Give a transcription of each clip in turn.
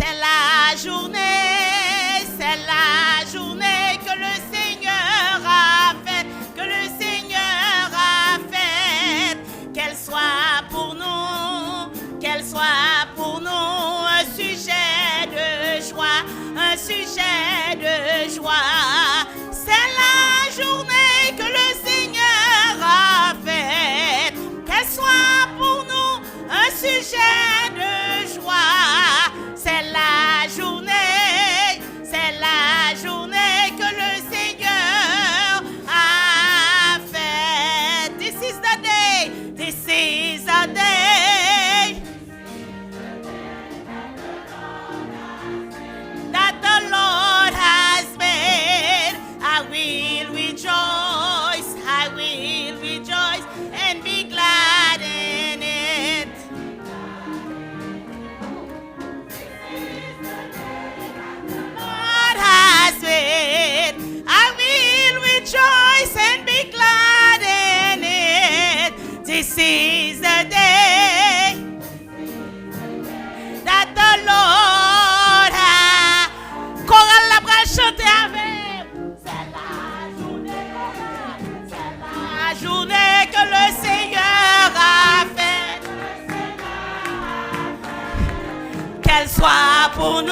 C'est la journée que le Seigneur a faite, que le Seigneur a faite. Qu'elle soit pour nous un sujet de joie, un sujet de joie. C'est la journée que le Seigneur a faite. Qu'elle soit pour nous un sujet de joie. C'est la journée que le Seigneur a faite. This is the day, this is the day that the Lord has made. I will rejoice and be glad in it. Lord has made. I will rejoice and be glad in it. This is the day that the Lord has. Chorale la bras chanter avec. C'est la journée que le Seigneur a faite. Qu'elle soit pour nous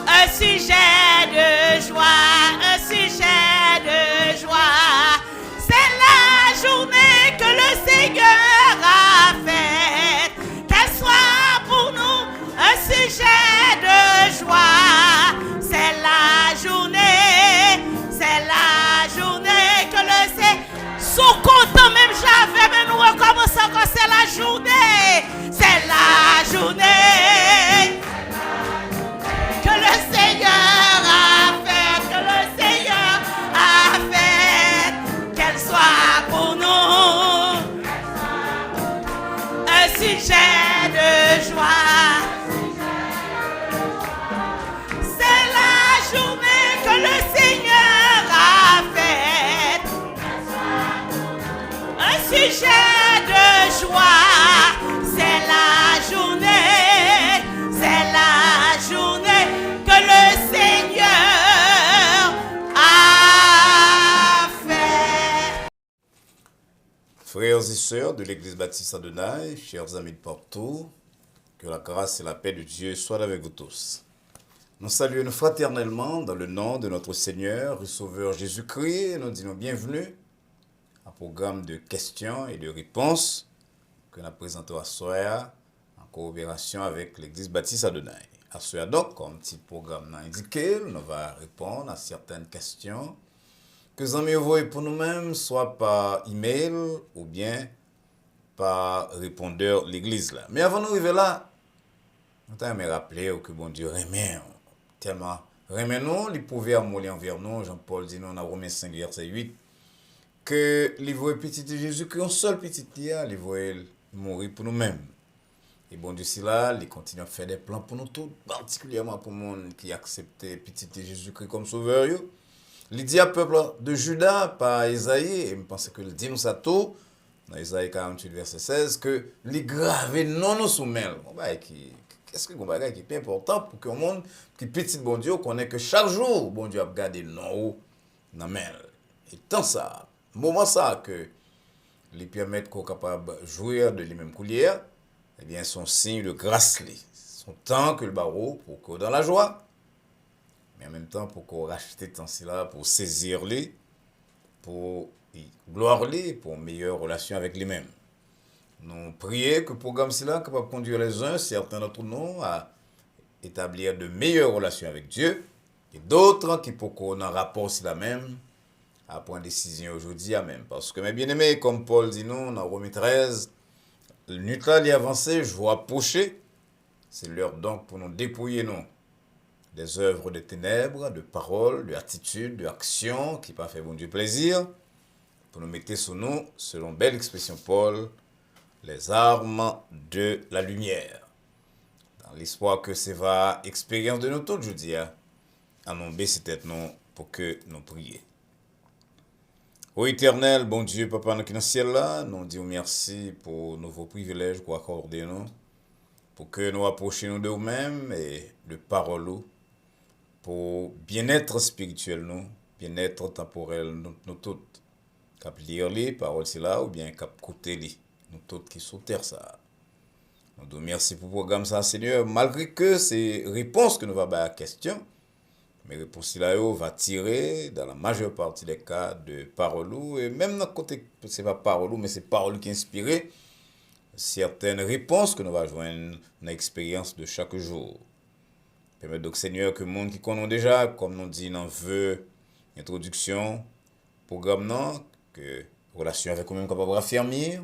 un sujet de joie, un sujet de joie. C'est la journée que le Seigneur a faite. Qu'elle soit pour nous un sujet de joie. C'est la journée que le Seigneur. Sont contents même j'avais, mais nous recommençons quand c'est la journée. C'est la journée que le Seigneur a fait, qu'elle soit pour nous un sujet de joie. C'est la journée que le Seigneur a faite, un sujet de joie. C'est la journée que le Seigneur a fait. Frères et sœurs de l'Église baptiste Adonai, chers amis de partout, que la grâce et la paix de Dieu soient avec vous tous. Nous saluons fraternellement dans le nom de notre Seigneur et Sauveur Jésus-Christ et nous disons bienvenue à un programme de questions et de réponses que nous présentons à Soya en coopération avec l'Église baptiste Adonai. À Soya donc, comme petit programme n'a indiqué, nous allons répondre à certaines questions que nous envoyons pour nous-mêmes, soit par email ou bien par répondeur l'Église. Mais avant de nous arriver là, nous allons rappeler que bon Dieu remet, tellement remet nous, il pouvait amouler envers nous, Jean-Paul dit nous dans Romains 5, verset 8, que il voit petit de Jésus, qu'un seul petit dia, il voit mourir pour nous-mêmes. Et bon Dieu, c'est là, il continue à faire des plans pour nous tous, particulièrement pour le monde qui accepte petit de Jésus-Christ comme sauveur. Il dit à peuple de Juda par Isaïe, et je pense que le dit nous ça tout, dans Isaïe 48, verset 16, que les gravé non nous soumettent. Qu'est-ce que vous avez qui est important pour que le monde qui petit bon Dieu connaît que chaque jour, bon Dieu a gardé non dans main. Et tant ça, moment ça que les permettre qu'on capable de jouir de lui-même coulière, eh bien son signe de grâce, son temps que le barreau pour que dans la joie, mais en même temps pour qu'on rachète tant cela, pour saisir lui, pour gloire lui, pour une meilleure relation avec lui-même. Nous prions que le programme cela capable de conduire les uns, certains d'entre nous, à établir de meilleures relations avec Dieu, et d'autres qui pour qu'on ait un rapport cela même, à prendre décision aujourd'hui à même. Parce que mes bien-aimés, comme Paul dit nous, dans Romains 13, le neutral est avancé, je vois approcher. C'est l'heure donc pour nous dépouiller nous des œuvres de ténèbres, de paroles, de attitudes, de actions qui pas fait bon Dieu plaisir, pour nous mettre sous nous, selon belle expression Paul, les armes de la lumière. Dans l'espoir que c'est va expérience de nous tous, je dis, à nous baisser tête nous pour que nous prions. Ô éternel, bon Dieu, Papa, nous qui dans le ciel là, nous disons merci pour nouveaux privilèges qu'on accorde nous. pour que nous approchions de nous-mêmes et de parole pour bien-être spirituel nous, bien-être temporel nous toutes. Cap lire les paroles là ou bien cap écouter les nous toutes qui sont terre ça. Nous vous merci pour le programme ça Seigneur, malgré que c'est réponse que nous va à la question. Mais réponse là va tirer dans la majeure partie des cas de paroles et même dans le côté c'est pas parole mais c'est parole qui inspire certaines réponses que nous va joindre dans l'expérience de chaque jour. Permet donc Seigneur que le monde qui connaît déjà comme nous dit dans vœu introduction programme non que relation avec nous capable raffermir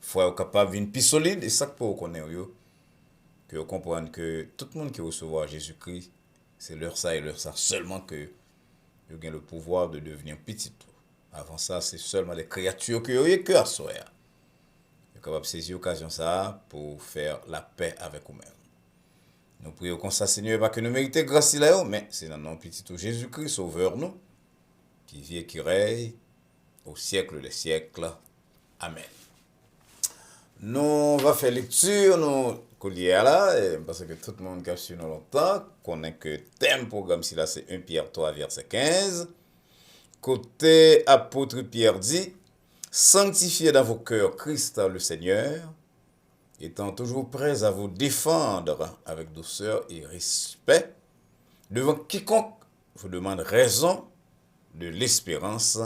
foi capable une plus solide et ça que pour connaître que comprendre que tout le monde qui recevoir Jésus-Christ c'est leur ça et leur ça seulement que ils ont le pouvoir de devenir petit. Avant ça, c'est seulement des créatures qui ont que à soi. Ils sont capables de saisir l'occasion ça pour faire la paix avec eux-mêmes. Nous prions comme ça, Seigneur, pas que nous méritions grâce là, mais c'est dans notre petit Jésus-Christ, Sauveur nous, qui vit et qui règne au siècle des siècles. Amen. Nous va faire lecture, nous collier là, parce que tout le monde qui a suivi nous longtemps, connaît que thème programme si là c'est 1 Pierre 3 verset 15. Côté apôtre Pierre dit, sanctifiez dans vos cœurs Christ le Seigneur, étant toujours prêts à vous défendre avec douceur et respect, devant quiconque vous demande raison de l'espérance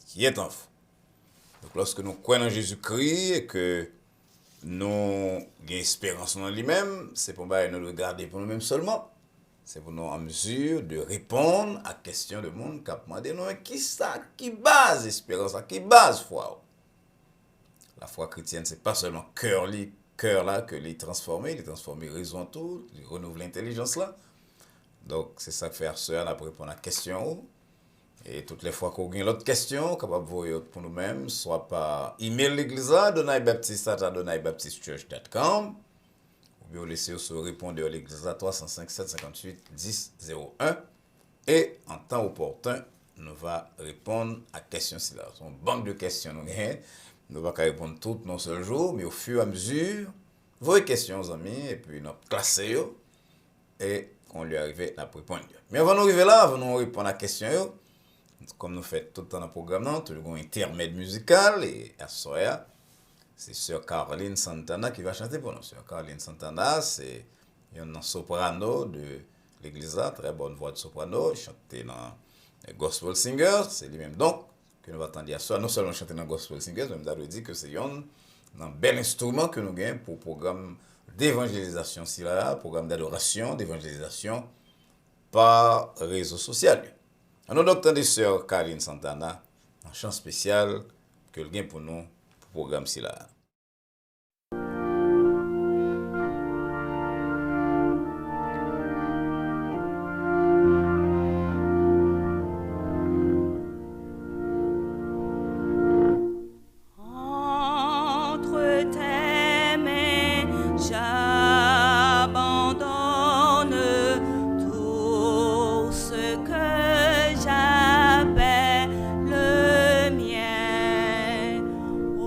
qui est en vous. Donc lorsque nous croyons en Jésus-Christ et que nous avons espérance en lui-même, c'est pour nous le garder pour nous-mêmes seulement. C'est pour nous en mesure de répondre à questions de monde qui a demandé nous qui base espérance, qui base foi. La foi chrétienne, c'est pas seulement cœur là que les transformer raison tout, il renouveler l'intelligence là. Donc c'est ça que fait Sœur après répondre à la question. Et toutes les fois qu'on a l'autre question, capable de voir pour nous-mêmes, soit par email l'église à donaibaptiste@donaibaptistechurch.com ou bien laisser sur répondre à l'église à 305 758 10 01 et en temps opportun, nous va répondre à question si là. C'est une banque de questions nous gagnons. Nous va pas répondre toutes non seul jour, mais au fur et à mesure, vos questions amis et puis nous classer et qu'on lui arrive à répondre. Mais avant de arriver là, avant de répondre à la question comme nous faisons tout le temps dans le programme, tout le monde intermède musical et à soya, c'est Sœur Caroline Santana qui va chanter pour nous. Sœur Caroline Santana, c'est une soprano de l'église, très bonne voix de soprano, chanter dans les gospel singers, c'est lui-même donc que nous va attendre à soi, non seulement chanter dans gospel singers, mais nous dit que c'est un bel instrument que nous gagnons pour le programme d'évangélisation, programme d'adoration, d'évangélisation par réseau social. Nous docteur de Sœur Caroline Santana, un chant spécial que le gain pour nous, pour le programme si là. Oh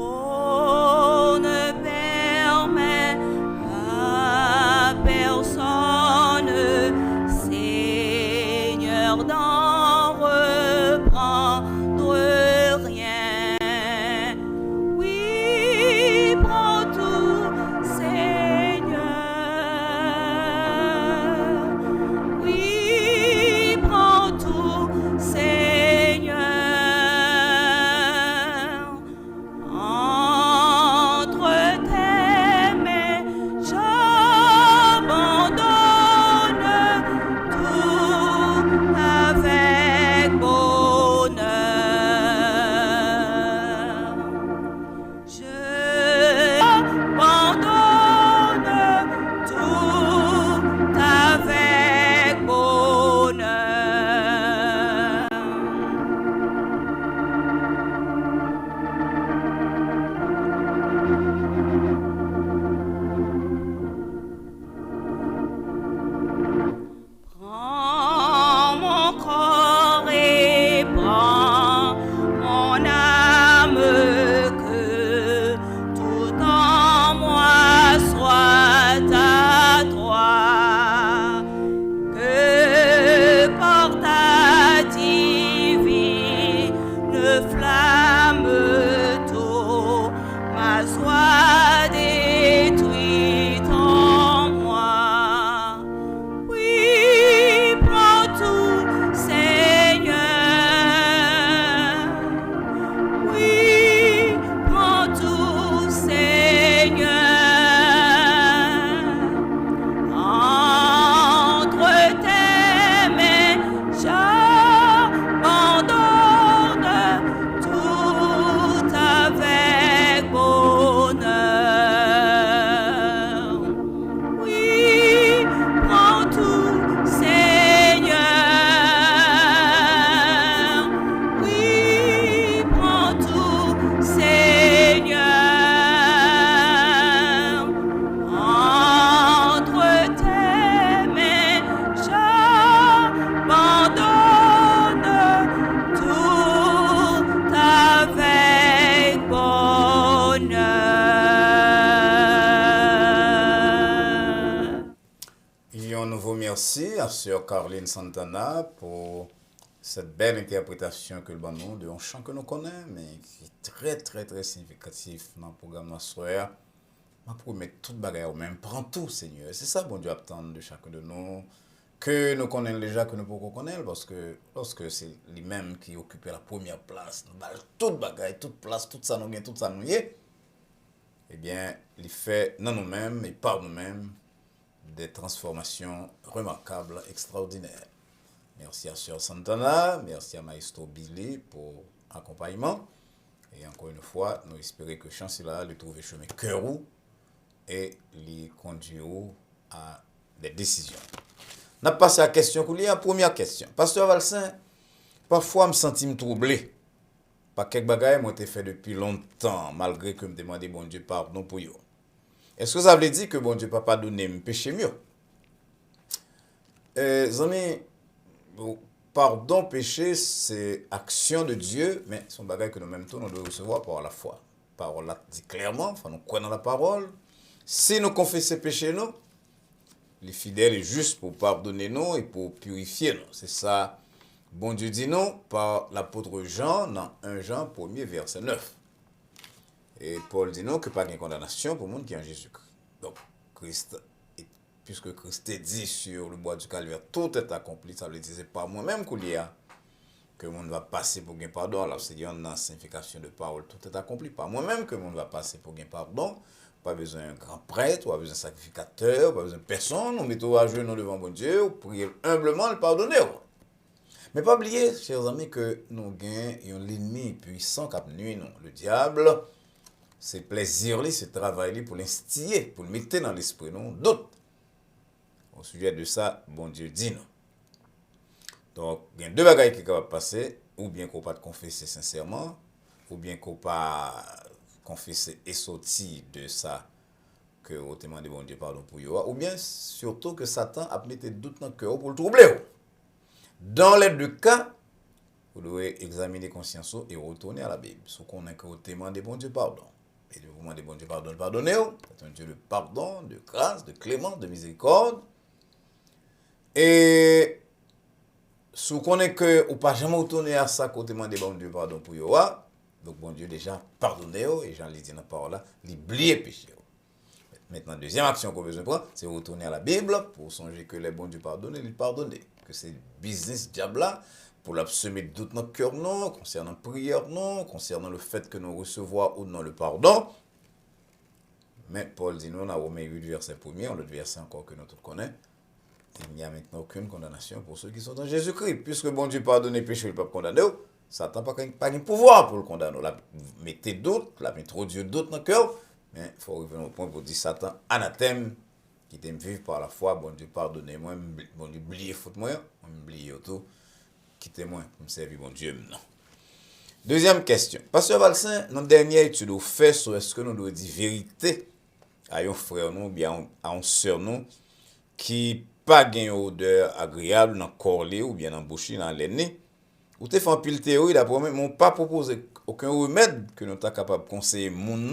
soit détruite en moi. Oui, prends tout, Seigneur. Oui, prends tout, Seigneur. Entre tes mains, j'abandonne tout avec bonheur. Oui, prends tout, Seigneur. Oui, prends tout, Seigneur. Entre tes mains, j'abandonne tout avec bonheur. Et un nouveau merci à Sœur Caroline Santana pour cette belle interprétation que le nous de un chant que nous connaissons, mais qui est très, très, très significatif dans le programme de notre soeur. Je promets tout bagaille au même. Prends tout, Seigneur. C'est ça, bon Dieu, attend de chacun de nous. Que nous connaissons déjà, que nous pouvons connaître, parce que lorsque c'est lui-même qui occupe la première place, nous avons toute bagaille, toute place, tout ça nous gagne, tout ça nous y est, eh bien, il fait dans nous-mêmes et par nous-mêmes des transformations remarquables, extraordinaires. Merci à Sœur Santana, merci à Maestro Billy pour l'accompagnement. Et encore une fois, nous espérons que Chancela lui trouve chemin cœur et lui conduit à des décisions. On a passé à la question qu'on lit, la première question. Pasteur Valsin, parfois je me sens troublé par quelques bagages qui ont été faits depuis longtemps, malgré que je me demande bon Dieu pardon pour eux. Est-ce que ça veut dire que bon Dieu ne peut pas donner un péché mieux? Amis, pardon, péché, c'est action de Dieu, mais c'est un bagage que nous-mêmes nous devons recevoir par la foi. La parole dit clairement, enfin nous croyons dans la parole. Si nous confessons péché, nous, les fidèles et justes pour pardonner nous et pour purifier nous. C'est ça, bon Dieu dit nous par l'apôtre Jean dans 1 Jean 1er verset 9. Et Paul dit nous que pas de condamnation pour le monde qui est en Jésus-Christ. Donc, puisque Christ est dit sur le bois du calvaire, tout est accompli, ça veut dire que ce n'est pas moi-même qu'il y a que le monde va passer pour gagner pardon. Alors, c'est dans la signification de parole, tout est accompli. Pas moi-même que le monde va passer pour gagner pardon. Pas besoin d'un grand prêtre, pas besoin d'un sacrificateur, pas besoin de personne. Nous mettons à genoux devant bon Dieu, prier humblement, le pardonner. Mais pas oublier, chers amis, que nous avons l'ennemi puissant qui nuit nous. Le diable, c'est plaisir, c'est travail pour l'instiller, pour le mettre dans l'esprit, non d'autres. Au sujet de ça, bon Dieu dit nous. Donc, il y a deux bagailles qui peuvent passer, ou bien qu'on pas confesser sincèrement, ou bien qu'on pas confesser et sortir de ça que au témoin de bon Dieu pardon pour eux, ou bien surtout que Satan a mis des doutes dans le cœur pour le troubler. Dans les deux cas, vous devez examiner conscience et retourner à la Bible. Ce qu'on est au témoin de bon Dieu pardon. Et le mouvement de bon Dieu pardon, pardonnez-vous. C'est un Dieu de pardon, de grâce, de clémence, de miséricorde. Et si vous connaissez que vous ne pas jamais retourner à ça côté de bon Dieu pardon pour vous, donc bon Dieu déjà pardonné et Jean lui dit dans la parole là, l'oublier péché. Maintenant, deuxième action qu'on a besoin de prendre, c'est retourner à la Bible pour songer que les bons Dieu pardonnent, ils pardonnent. Que c'est business diable là, pour semer de doute dans notre cœur, non, concernant la prière, non, concernant le fait que nous recevons ou non le pardon. Mais Paul dit nous, dans Romains 8, verset 1er, l'autre verset encore que nous tous connaissons, il n'y a maintenant aucune condamnation pour ceux qui sont en Jésus-Christ. Puisque bon Dieu pardonne les péchés, il ne peut pas condamner. Satan n'a pas de pouvoir pour le condamner. La mettez doute, la mettez trop Dieu doute dans le cœur. Mais il faut revenir au point pour dire Satan, anathème, qui t'aime vivre par la foi, bon Dieu pardonnez-moi, bon Dieu oubliez faute-moi, oubliez tout, quittez-moi pour me servir bon Dieu maintenant. Deuxième question. Pasteur Valsin, dans la dernière étude, vous faites sur est-ce que nous devons dire vérité à un frère nous, bien à une sœur nous, qui pas gagne odeur agréable dans le corps ou bien dans la bouche, dans l'aine. Ou te fait un pile théorie, d'après moi, m'ont pas proposé aucun remède que nous sommes capables de conseiller mon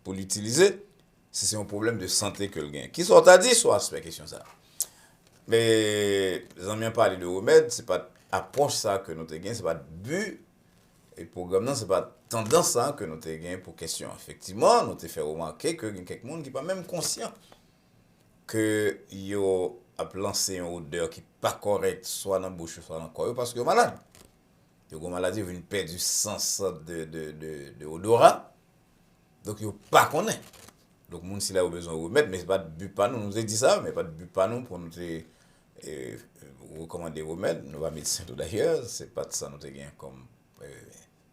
pour l'utiliser, si c'est un problème de santé que le gain. Qui sont à dire sur aspect question ça. Mais les amis parlé de remède, c'est pas approche ça que nous te gain, c'est pas but Et programme non, c'est pas tendance ça que nous avons gagné pour question. Effectivement, nous avons fait remarquer que y a quelques monde qui pas même conscient que yo a lancé une odeur qui pas correcte soit dans la bouche soit dans le corps parce que yo malade. Yo une maladie vient perdre du sens de odorat. Donc yo pas connaît. Donc moun si là a besoin de remède mais c'est pas de but pas nous a dit ça mais pas de but pas nous pour nous recommander remède, nous pas médecin tout d'ailleurs, c'est pas de ça nous avons gagné comme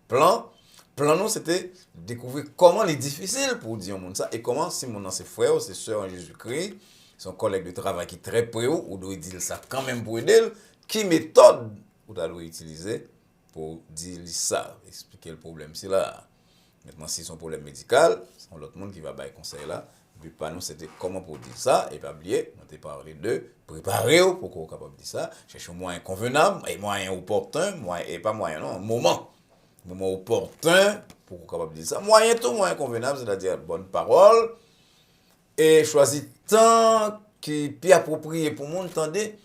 plan nous c'était découvrir comment il est difficile pour dire au monde ça et comment si mon c'est frère c'est sœur en Jésus-Christ son collègue de travail qui est très près ou doit dire ça quand même pour aider qui méthode ou doit utiliser pour dire ça expliquer le problème c'est là maintenant si son problème médical c'est l'autre monde qui va bailler conseil là puis pas nous c'était comment pour dire ça et pas oublier on t'a parlé de préparer pour qu'on capable de dire ça chercher un moyen convenable et moyen opportun moyen et pas moyen non moment opportun pour qu'on capable de dire ça moyen tout moyen convenable c'est-à-dire bonne parole et choisir temps qui plus approprié pour monde entendez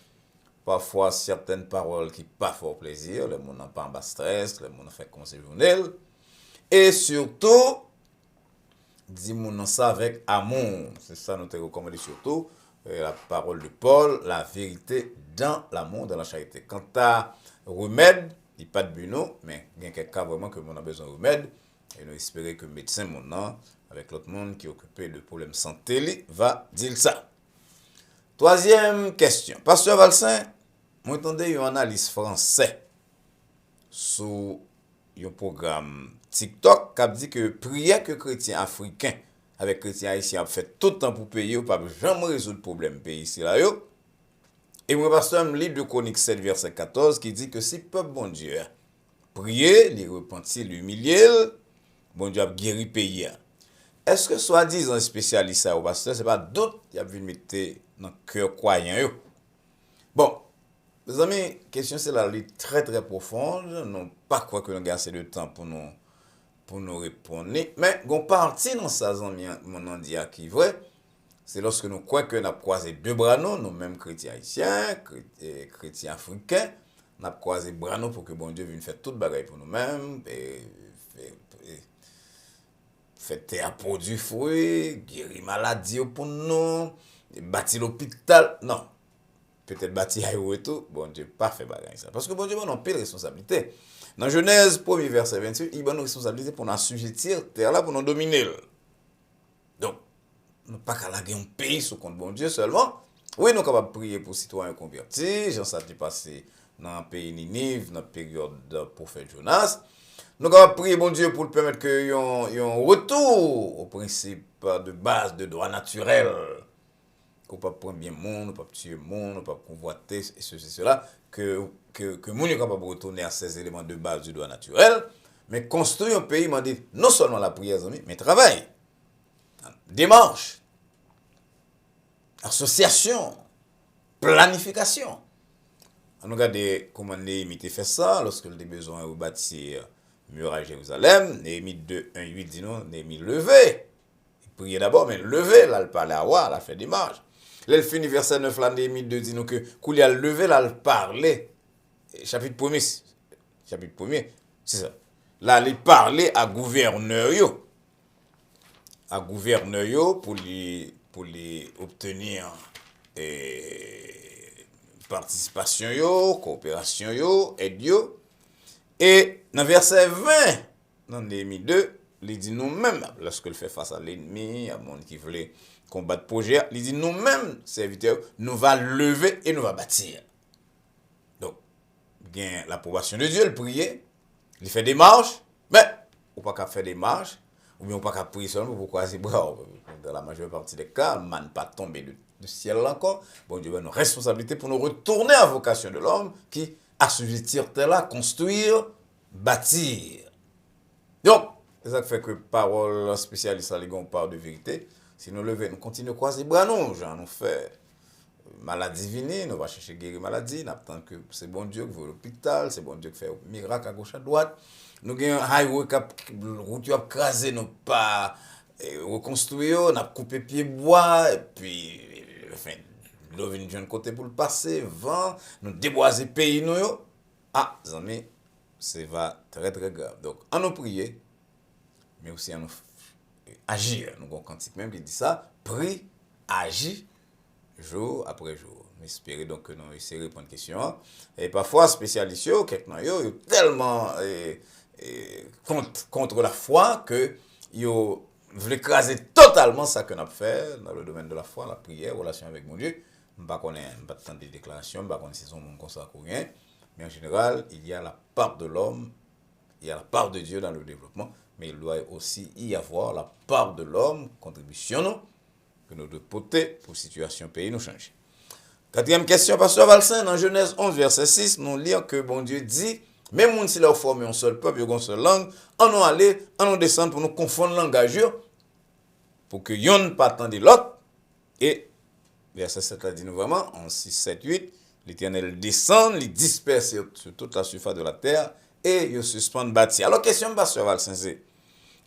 parfois certaines paroles qui pas fort plaisir le monde n'a pas en bas stress le monde fait conseil journal et surtout dis-moi ça avec amour c'est ça nous te recommandé surtout la parole de Paul la vérité dans l'amour dans la charité quant à remède il pas de buno mais il y a quelques cas vraiment que on a besoin de remède et nous espérer que médecin maintenant avec l'autre monde qui est occupé de problèmes santé va dire ça. Troisième question. Pasteur Valsin, moi entendez une analyse français sur un programme TikTok qui dit que prière que chrétiens africains avec chrétiens haïtiens a fait tout le temps pour payer pas jamais résoudre le problème pays ici là yo. Et moi pasteur me lit de Chronique 7 verset 14 qui dit que si peuple bon Dieu prier, les repentir, l'humilier, bon Dieu a guéri pays. Est-ce que soi-disant spécialiste ça au pasteur c'est pas d'autres qui a vu mettre dans cœur croyant yo. Bon, mes amis, question c'est là très très profonde, non pas quoi que nous gagne assez de temps pour nous répondre, mais gon partie dans ça amis mon en dit qui vrai, c'est lorsque nous croyons que nous avons croisé deux bras nous mêmes chrétiens haïtiens, chrétiens africains, nous avons croisé bras pour que bon Dieu vienne faire toute bagaille pour nous-mêmes et fait terre produit fruit, guérir maladie pour nous, bâtir l'hôpital. Non. Peut-être bâtir aéro et tout. Bon Dieu, pas fait bagaille ça. Parce que bon Dieu, on a pile responsabilité. Dans Genèse 1er verset 28, il a une responsabilité pour nous assujettir terre là pour nous dominer. Donc, nous pas qu'à laguer un pays sous compte bon Dieu seulement. Oui, nous sommes capables de prier pour citoyens convertis. J'en sais passé dans le pays Ninive, dans la période de prophète Jonas. Nous allons prier bon Dieu pour le permettre qu'il y ait un retour au principe de base de droit naturel. Qu'on ne peut pas prendre bien le monde, on ne peut pas tuer le monde, on ne peut pas convoiter, et ceci, cela. Que monde est capable de retourner à ces éléments de base du droit naturel. Mais construire un pays, m'a dit, non seulement la prière, mais travail, démarche, association, planification. On regarde comment Néhémie fait ça lorsque il a besoin de bâtir muraille Jérusalem. Néhémie 2, 1, 8 dit non, Néhémie levé. Il priait d'abord, mais levé, là, il parlait à roi, il a fait des marches. Là, il finit verset 9, là, Néhémie 2 dit nous que il a levé, là, il parlait. Chapitre 1er, c'est ça. Là, il parlait à gouverneur yo. À gouverneur yo pour les obtenir participation yo, coopération yo, aide yo. Et dans verset 20, dans Néhémie 2, il dit nous-mêmes, lorsqu'il fait face à l'ennemi, à monde qui voulait combattre le projet, il dit nous-mêmes, serviteurs, nous va lever et nous va bâtir. Donc, il y a l'approbation de Dieu, il prie, il fait des marches, mais on ne peut pas faire des marches, ou bien on ne peut pas prier seulement pour croiser bras. Dans la majeure partie des cas, on ne pas tomber du ciel encore. Bon Dieu a une responsabilité pour nous retourner à la vocation de l'homme qui assujettir terre là, construire, bâtir. Donc, c'est ça qui fait que parole spécialiste à l'égard parle de vérité. Si nous levons, nous continuons à croiser bras nous, genre nous fait maladie venir, nous va chercher guérir maladie, nous attendons que c'est bon Dieu qui va à l'hôpital, c'est bon Dieu qui fait miracle à gauche à droite. Nous avons un highway qui route a crasé, nous pas reconstruire, nous avons coupé pied bois et puis enfin nous venons d'un côté pour le passer, vent, nous déboiser pays nous. Ah, amis, c'est va très très grave. Donc, en nous prier, mais aussi en nous agir. Nous avons un cantique même qui dit ça, prie, agis, jour après jour. J'espère donc que nous essayons de répondre à la question. Et parfois, spécialistes, quelqu'un sont tellement contre la foi que ils veulent écraser totalement ça que nous avons fait dans le domaine de la foi, la prière, relation avec mon Dieu. Je ne sais pas tant de déclarations, je ne sais pas si c'est monde comme ça ou rien. Mais en général, il y a la part de l'homme, il y a la part de Dieu dans le développement, mais il doit aussi y avoir la part de l'homme, contribution nous, que nous devons porter pour la situation pays nous changer. Quatrième question, Pasteur Valsin, dans Genèse 11, verset 6, nous lisons que bon Dieu dit, même si nous avons formé un seul peuple, une seule langue, on nous aller, on nous descendre pour nous confondre le langage, pour que yon ne pas attendre l'autre. Et verset 7 a dit nous vraiment, en 6, 7, 8, l'Éternel descend, il disperse sur toute la surface de la terre, et il suspend bâti. Alors, question, Pasteur Valsin, c'est,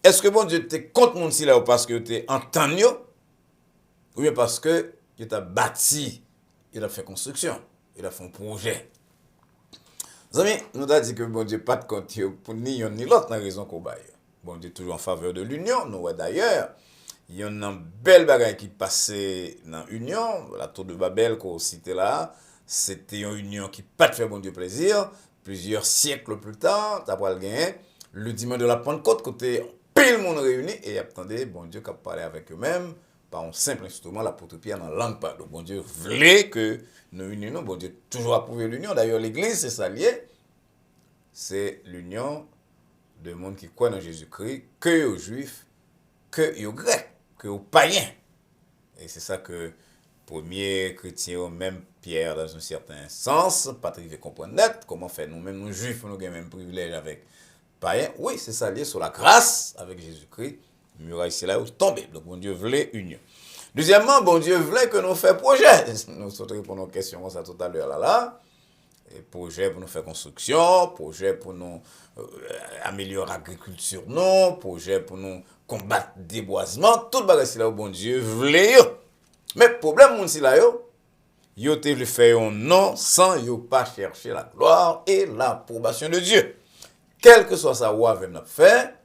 est-ce que bon Dieu était contre mon là ou parce que tu es entendu, ou bien parce que il t'a bâti? Il a fait construction, il a fait un projet. Les amis, nous avons dit que bon Dieu pas de compte pour ni l'un ni l'autre, dans la raison qu'on baille. Bon Dieu toujours en faveur de l'union. Nous voyons d'ailleurs, il y a une belle bagaille qui passait dans l'union, la tour de Babel qu'on citait là, c'était une union qui pas fait bon Dieu plaisir. Plusieurs siècles plus tard, d'après le gain, le dimanche de la Pentecôte, côté pile monde réuni, et attendez, bon Dieu qui a parlé avec eux-mêmes, par un simple instrument, l'apôtre Pierre dans la langue. Donc, bon Dieu voulait que nous unions, bon Dieu toujours approuvé l'union. D'ailleurs, l'Église, c'est ça lié. C'est l'union de monde qui croit dans Jésus-Christ, que aux Juifs, que aux Grecs, que aux païens. Et c'est ça que premier chrétien, même Pierre, dans un certain sens, pas arrivé à comprendre net, comment faire nous-mêmes, nous Juifs, nous avons le même privilège avec païens. Oui, c'est ça lié sur la grâce avec Jésus-Christ. Muraille, c'est là où tomber. Donc, bon Dieu voulait union. Deuxièmement, bon Dieu voulait que nous fassions projet. Nous sommes répondre aux questions comme ça tout à l'heure là. Et projet pour nous faire construction, projet pour nous améliorer l'agriculture, non, projet pour nous combattre le déboisement. Tout le bagage là où bon Dieu voulait. Mais le problème, c'est là, yo te voulu faire un non sans yo pas chercher la gloire et l'approbation de Dieu. Quel que soit ça, ou avec notre fait.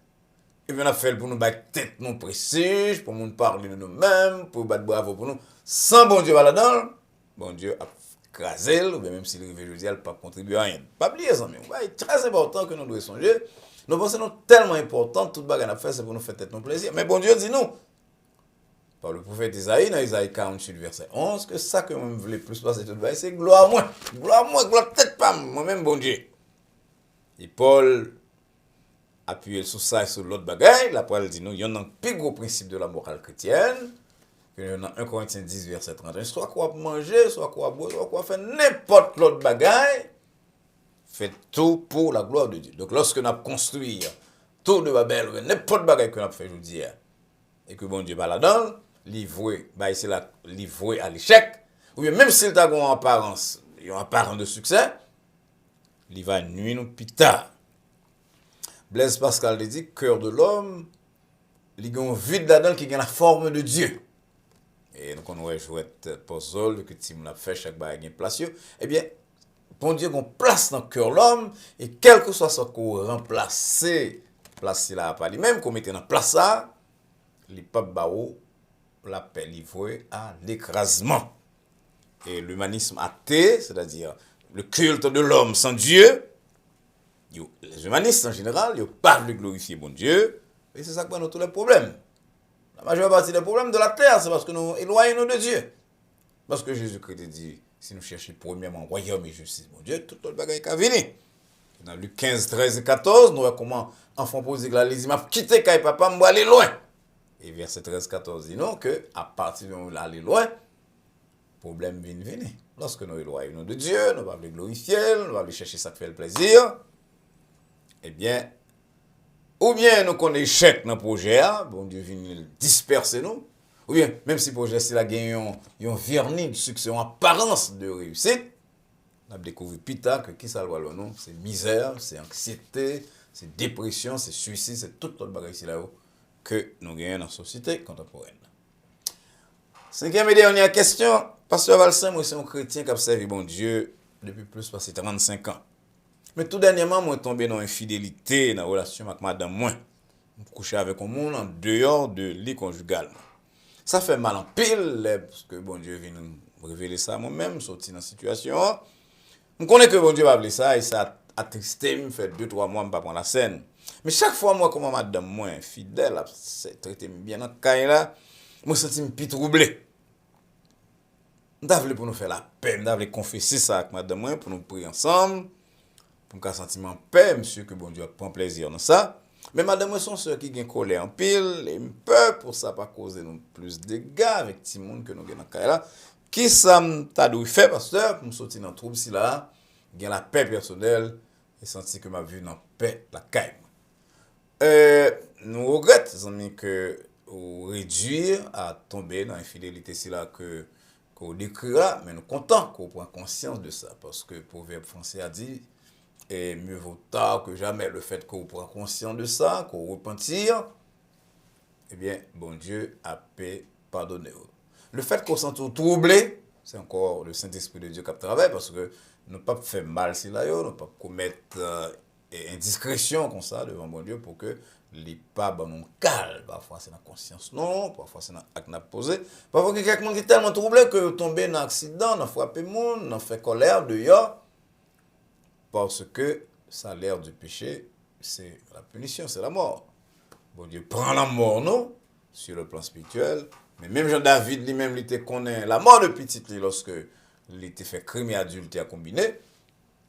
Et bien, on a fait pour nous battre tête non précise, pour nous parler de nous-mêmes, pour battre bravo pour nous. Sans bon Dieu là-dedans, bon Dieu a crasé, ou bien même s'il arrive aujourd'hui, il n'a pas contribué à rien. Pas oublier ça, mais c'est très important que nous devons songer. Nous pensons que c'est tellement important, tout le bagage qu'on a fait, c'est pour nous faire tête non plaisir. Mais bon Dieu dit nous, par le prophète Isaïe, dans Isaïe 48, verset 11, que ça que moi je voulais plus passer tout le bagage, c'est gloire à moi, gloire peut-être pas, moi-même, bon Dieu. Et Paul appuyer sur ça et sur l'autre bagaille, la parole dit nous, il y a un plus gros principe de la morale chrétienne, que y en a 1 Corinthiens 10, verset 31, soit quoi manger, soit quoi boire, soit quoi faire n'importe l'autre bagaille, fait tout pour la gloire de Dieu. Donc lorsque nous avons construit tout de Babel, n'importe bagaille que nous avons fait aujourd'hui, et que bon Dieu va là-dedans, livré, bah c'est là, livré à l'échec, ou bien même s'il a une apparence, une apparence de succès, il va nuire nous plus tard. Blaise Pascal dit, cœur de l'homme, il y a un vide là-dedans qui a la forme de Dieu. Et donc, on va jouer puzzle que Tim l'a fait, chaque bague a une place. Eh bien, bon Dieu, on place dans le cœur de l'homme, et quel que soit ce qu'on remplace, place là, pas lui-même, qu'on mette dans place ça, les papes bao, l'appel livré à l'écrasement. Et l'humanisme athée, c'est-à-dire le culte de l'homme sans Dieu, les humanistes en général, ils parlent de glorifier bon Dieu, et c'est ça qui pose tous les problèmes. La majeure partie des problèmes de la terre, c'est parce que nous éloignons de Dieu. Parce que Jésus-Christ dit, si nous cherchons premièrement royaume et justice, mon Dieu, tout le bagage est venu. Dans Luc 15, 13 et 14, nous voyons comment enfant pose la les m'a quitté quand papa m'a aller loin. Et verset 13 14 dit non que à partir de là aller loin, problème vient venir. Lorsque nous éloignons de Dieu, nous allons le glorifier, nous allons chercher ça qui fait le plaisir. Eh bien, ou bien nous connaissons échec dans le projet, bon Dieu vient disperser nous, ou bien, même si le projet c'est la gagne un vernis de succès, en apparence de réussite, on a découvert plus tard que qui ça doit nous, c'est misère, c'est anxiété, c'est dépression, c'est suicide, c'est tout le bagage ici là-haut que nous gagnons dans la société contemporaine. Cinquième et dernière question, Pasteur Valsin, moi c'est un chrétien qui a servi bon Dieu depuis plus de 35 ans. Mais tout dernièrement, moi tombé dans infidélité dans relation avec madame moi. Je coucher avec un monde en dehors de lit conjugal. Ça fait mal en pile parce que bon Dieu vient nous révéler ça moi-même, sorti dans la situation. Je connais que bon Dieu va appeler ça et ça attristé, me fait 2-3 mois, je ne pas prendre la scène. Mais chaque fois, moi, comme madame, moi, fidèle, traité bien dans le cas là, je me sens un peu troublé. Je voulais pour nous faire la paix, je voulais confesser ça avec madame, moi, pour nous prier ensemble, pour nous sentir en paix, monsieur, que bon Dieu prend plaisir dans ça. Mais madame, moi, son soeur qui a colère en pile, et me peur pour ça, pas causer nous plus de dégâts avec tout le monde que nous avons dans le cas là. Qui ça t'a dû faire, pasteur, pour nous sortir dans le trouble si là, il y a la paix personnelle, et sentir que ma vie dans la paix, la caille. Nous regrettons, amis, que vous réduire à tomber dans l'infidélité, c'est là que vous décrit là, mais nous sommes contents qu'on prenne conscience de ça, parce que le proverbe français a dit, et mieux vaut tard que jamais, le fait qu'on prenne conscience de ça, qu'on repentir, eh bien, bon Dieu a pu pardonner. Le fait qu'on s'en troublé, c'est encore le Saint-Esprit de Dieu qui travaille, parce que nous ne pas faire mal si là, nous ne pas commettre indiscrétion comme ça devant mon Dieu pour que les pas non calme. Parfois c'est dans la conscience non, parfois c'est dans l'acte n'a posé. Parfois quelqu'un qui est tellement troublé que tomber dans un accident, dans frapper monde, dans fait colère dehors parce que ça a l'air du péché, c'est la punition, c'est la mort. Bon Dieu prend la mort non sur le plan spirituel, mais même Jean-David lui-même il était connaît la mort de petit lorsque il était fait crime et adultère combiné,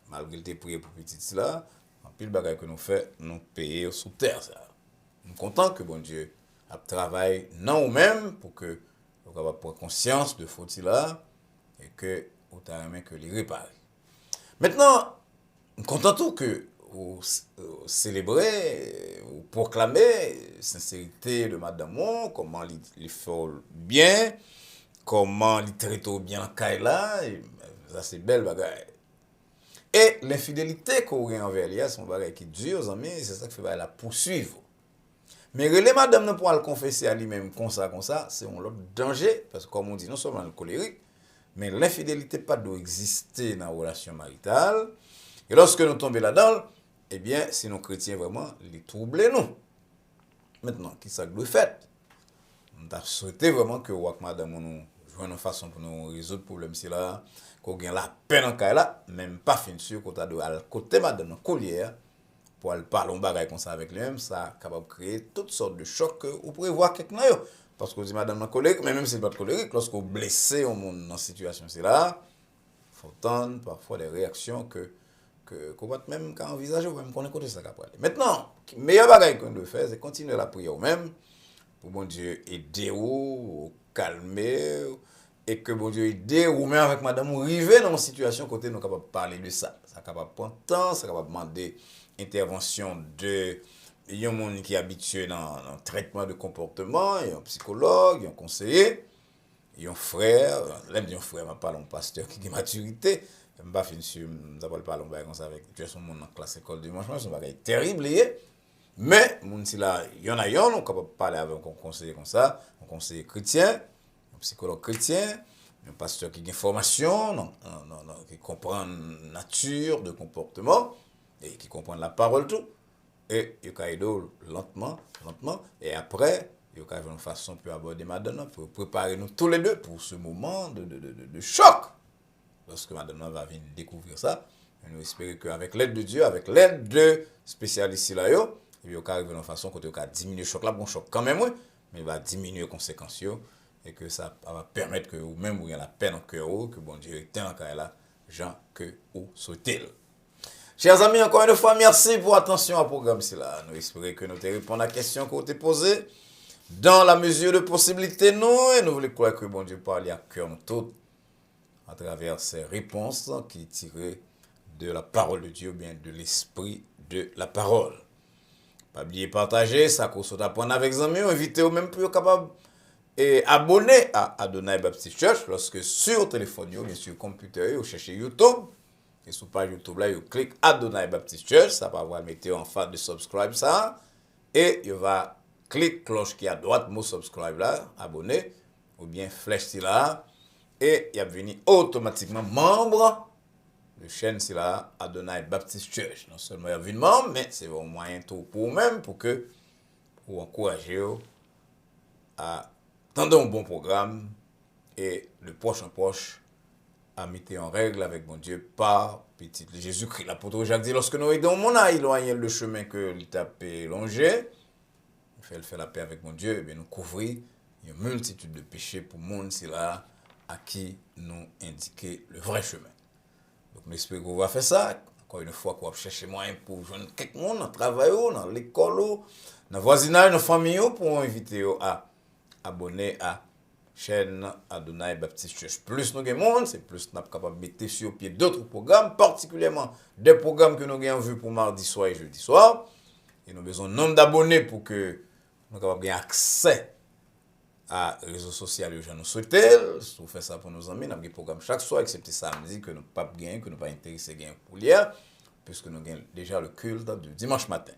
malgré qu'il était prié pour petit là. Puis le bagage que nous faisons, nous payons sous terre. Nous sommes contents que bon Dieu a travaillé dans nous-mêmes pour que nous puissions prendre conscience de faute là et que nous avons que les réparer. Maintenant, nous sommes contents que vous célébrez, vous proclamez la sincérité de Madame Mon, comment il fait bien, comment il traite bien Kaila, ça c'est belle bagage. Et l'infidélité qu'on a envers lui, c'est un bagage qui dure, amis, c'est ça qui fait la poursuivre. Mais les madame ne pourra le confesser à lui-même comme ça, c'est un autre danger, parce que comme on dit, non seulement le colérique, mais l'infidélité pas doit exister dans la relation maritale. Et lorsque nous tombons là-dedans, eh bien, si nous chrétiens vraiment, les troubler nous. Maintenant, qui ça doit faire? On a souhaité vraiment que madame nous joue une façon pour nous résoudre le problème si là. Qu'on gagne la peine en cas là, même pas fin sûr qu'on t'a de à côté madame dans collière pour aller parler un bagage comme ça avec lui-même, ça capable de créer toutes sortes de chocs que vous pouvez voir quelqu'un là parce que vous dit madame dans colérique, mais même si pas de colérique, lorsque vous blessez au monde dans situation c'est là, faut entendre parfois des réactions qu'on va même envisager ou même qu'on écoute ça après. Maintenant, le meilleur bagage qu'on doit faire c'est continuer la prière même pour bon Dieu aider ou calmer et que bon Dieu aide ou même avec madame ou arriver dans une situation côté nous capable parler de ça. Ça capable prendre temps, ça capable demander intervention de un monde qui est habitué dans le traitement de comportement, un psychologue, un conseiller, un frère, l'aime dire un frère, m'a parlé un pasteur qui a maturité, m'a fin sur nous avons parlé comme ça avec son monde dans classe école dimanche, c'est un bagage terrible mais monde si là, il y en a on capable parler avec un conseiller comme ça, un conseiller chrétien, psychologue chrétien, un pasteur qui a une formation, qui comprend la nature de comportement et qui comprend la parole tout. Et il y a lentement, et après, il y a une façon pour aborder Madonna, pour préparer nous tous les deux pour ce moment de choc. Lorsque Madonna va venir découvrir ça, nous espérons qu'avec l'aide de Dieu, avec l'aide de spécialistes là, il y a une façon qu'on va diminuer le choc là, bon choc quand même, oui, mais il va diminuer les conséquences. Et que ça va permettre que vous-même, vous ayez la peine en cœur, que bon Dieu est en cas là, gens que vous souhaitez. Chers amis, encore une fois, merci pour l'attention au programme. Nous espérons que nous te répondons à la question que vous t'avez posée dans la mesure de possibilité, nous, et nous voulons croire que bon Dieu parle à cœur nous tous à travers ces réponses qui tirent de la parole de Dieu, bien de l'esprit de la parole. Pas oublier partager, ça qu'on soit apprendre avec les amis, inviter au même plus capable et abonner à Adonai Baptist Church lorsque sur téléphone, bien sûr, computer, vous cherchez YouTube. Et sur page YouTube là, vous cliquez Adonai Baptist Church, ça va vous mettre en face de subscribe ça. Et il va cliquer cloche qui est à droite, mot subscribe là, abonner, ou bien flèche là. Et il va venir automatiquement membre Le chaîne, c'est là, Adonai Baptist Church. Non seulement il y a une membre, mais c'est un moyen tout pour vous-même, pour encourager à tendre un bon programme et le prochain proche à mettre en règle avec mon Dieu par petit Jésus-Christ. L'apôtre Jacques dit, lorsque nous aidons mon âme, éloigner le chemin que l'État peut longer, il fait la paix avec mon Dieu, et bien nous couvrir une multitude de péchés pour le monde, c'est là à qui nous indiquer le vrai chemin. Donc nous espérons qu'on va faire ça. Encore une fois, qu'on va chercher moyen pour joindre quelqu'un dans le travail, dans l'école, dans le voisinage, dans la famille, pour inviter à abonner à chaîne Adonai Baptist Church. Plus nous avons monde, c'est plus nous sommes capables de mettre sur pied d'autres programmes, particulièrement des programmes que nous avons vus pour mardi soir et jeudi soir. Et nous avons besoin de nombre d'abonnés pour que nous soyons capables d'avoir accès à réseaux sociaux que nous souhaitons. Si vous faites ça pour nos amis, nous avons des programmes chaque soir, excepté samedi, que nous ne pas gagner, que nous ne pas intéressés pour l'hier, puisque nous avons déjà le culte du dimanche matin.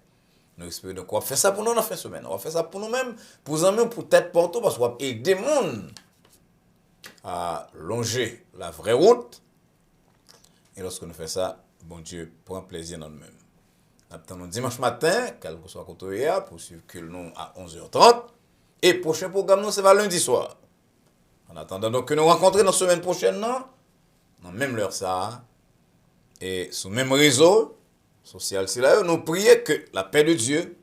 Nous espérons donc qu'on va faire ça pour nous dans la fin de semaine. On va faire ça pour nous-mêmes, pour nos amis, pour tête partout, parce qu'on va aider les gens à longer la vraie route. Et lorsque nous faisons ça, bon Dieu prend plaisir dans nous-mêmes. Nous attendons dimanche matin, quel que soit le côté pour suivre que nous à 11h30. Et le prochain programme, nous, c'est lundi soir. En attendant donc que nous rencontrions dans la semaine prochaine, dans même l'heure ça, et sur le même réseau social, c'est là, nous prions que la paix de Dieu,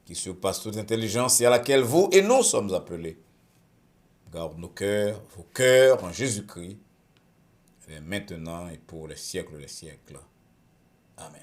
qui surpasse toute intelligence et à laquelle vous et nous sommes appelés, garde nos cœurs, vos cœurs en Jésus-Christ, maintenant et pour les siècles des siècles. Amen.